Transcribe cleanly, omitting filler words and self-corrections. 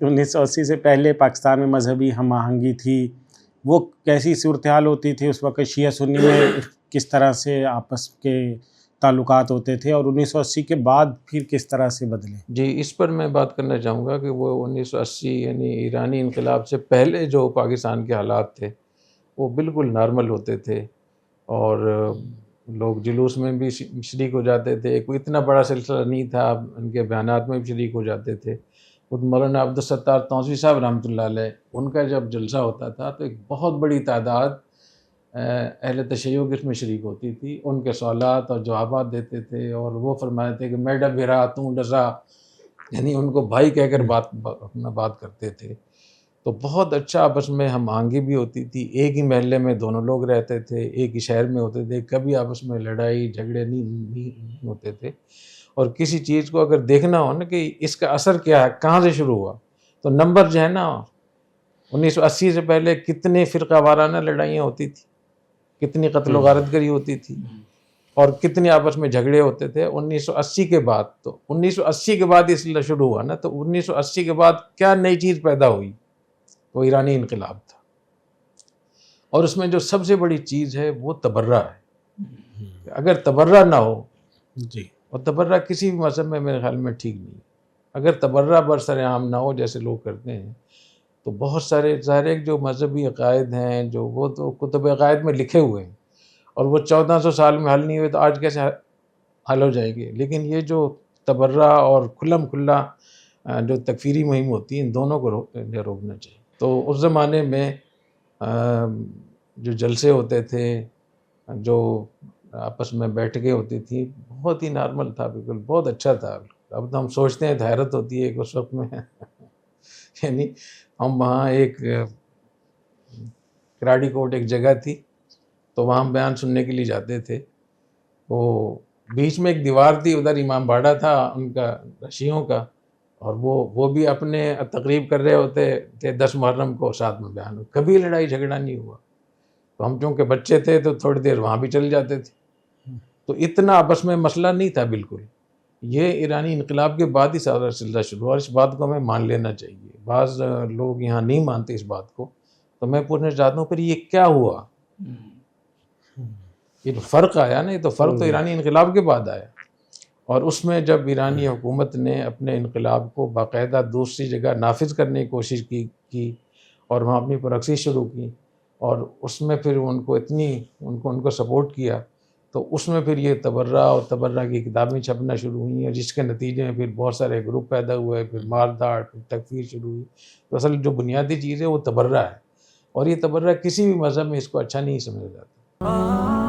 1980 سے پہلے پاکستان میں مذہبی ہم آہنگی تھی، وہ کیسی صورتحال ہوتی تھی اس وقت؟ شیعہ سنی میں کس طرح سے آپس کے تعلقات ہوتے تھے، اور 1980 کے بعد پھر کس طرح سے بدلے؟ جی، اس پر میں بات کرنا چاہوں گا کہ وہ 1980 یعنی ایرانی انقلاب سے پہلے جو پاکستان کے حالات تھے وہ بالکل نارمل ہوتے تھے، اور لوگ جلوس میں بھی شریک ہو جاتے تھے، کوئی اتنا بڑا سلسلہ نہیں تھا، ان کے بیانات میں بھی شریک ہو جاتے تھے۔ خود مولانا عبدالستار توسیع صاحب رحمۃ اللہ علیہ، ان کا جب جلسہ ہوتا تھا تو ایک بہت بڑی تعداد اہل تشیع کی اس میں شریک ہوتی تھی، ان کے سوالات اور جوابات دیتے تھے، اور وہ فرماتے تھے کہ میڈا بھیرا توں ڈسا، یعنی ان کو بھائی کہہ کر اپنا بات کرتے تھے۔ تو بہت اچھا آپس میں ہم آہنگی بھی ہوتی تھی، ایک ہی محلے میں دونوں لوگ رہتے تھے، ایک ہی شہر میں ہوتے تھے، کبھی آپس میں لڑائی جھگڑے نہیں ہوتے تھے۔ اور کسی چیز کو اگر دیکھنا ہو نا کہ اس کا اثر کیا ہے، کہاں سے شروع ہوا، تو نمبر جو ہے نا 1980 سے پہلے کتنے فرقہ وارانہ لڑائیاں ہوتی تھی، کتنی قتل و غارت گری ہوتی تھی، اور کتنے آپس میں جھگڑے ہوتے تھے۔ 1980 کے بعد، تو 1980 کے بعد یہ سلسلہ شروع ہوا نا، تو 1980 کے بعد کیا نئی چیز پیدا ہوئی؟ وہ ایرانی انقلاب تھا، اور اس میں جو سب سے بڑی چیز ہے وہ تبرہ ہے۔ اگر تبرہ نہ ہو، جی، اور تبرہ کسی بھی مذہب میں میرے خیال میں ٹھیک نہیں ہے، اگر تبرہ برسر عام نہ ہو جیسے لوگ کرتے ہیں، تو بہت سارے ظاہر ہے جو مذہبی عقائد ہیں جو وہ تو کتب عقائد میں لکھے ہوئے ہیں، اور وہ 1400 سال میں حل نہیں ہوئے تو آج کیسے حل ہو جائے گی؟ لیکن یہ جو تبرہ اور کھلم کھلا جو تکفیری مہم ہوتی ہیں، ان دونوں کو روکنا چاہیے۔ تو اس زمانے میں جو جلسے ہوتے تھے، جو آپس میں بیٹھکیں ہوتی تھیں، بہت ہی نارمل تھا، بالکل بہت اچھا تھا۔ اب تو ہم سوچتے ہیں تو حیرت ہوتی ہے کہ اس وقت میں یعنی ہم وہاں ایک کراڑی کوٹ ایک جگہ تھی، تو وہاں بیان سننے کے لیے جاتے تھے، وہ بیچ میں ایک دیوار تھی، ادھر امام باڑہ تھا ان کا شیعوں کا، اور وہ بھی اپنے تقریب کر رہے ہوتے تھے 10 محرم کو، ساتھ میں بیان ہو، کبھی لڑائی جھگڑا نہیں ہوا۔ تو ہم چونکہ بچے تھے تو تھوڑی دیر وہاں بھی چل جاتے تھے، تو اتنا آپس میں مسئلہ نہیں تھا بالکل۔ یہ ایرانی انقلاب کے بعد ہی سارا سلسلہ شروع ہوا، اور اس بات کو ہمیں مان لینا چاہیے۔ بعض لوگ یہاں نہیں مانتے اس بات کو، تو میں پوچھنا چاہتا ہوں پھر یہ کیا ہوا؟ یہ جو فرق آیا نا، یہ تو فرق تو ایرانی انقلاب کے بعد آیا، اور اس میں جب ایرانی حکومت نے اپنے انقلاب کو باقاعدہ دوسری جگہ نافذ کرنے کی کوشش کی اور وہاں اپنی پریکٹس شروع کی، اور اس میں پھر ان کو سپورٹ کیا، تو اس میں پھر یہ تبرہ اور تبرہ کی کتابیں چھپنا شروع ہوئیں، اور جس کے نتیجے میں پھر بہت سارے گروپ پیدا ہوئے، پھر مار دھاڑ، پھر تکفیر شروع ہوئی۔ تو اصل جو بنیادی چیز ہے وہ تبرہ ہے، اور یہ تبرہ کسی بھی مذہب میں اس کو اچھا نہیں سمجھا جاتا۔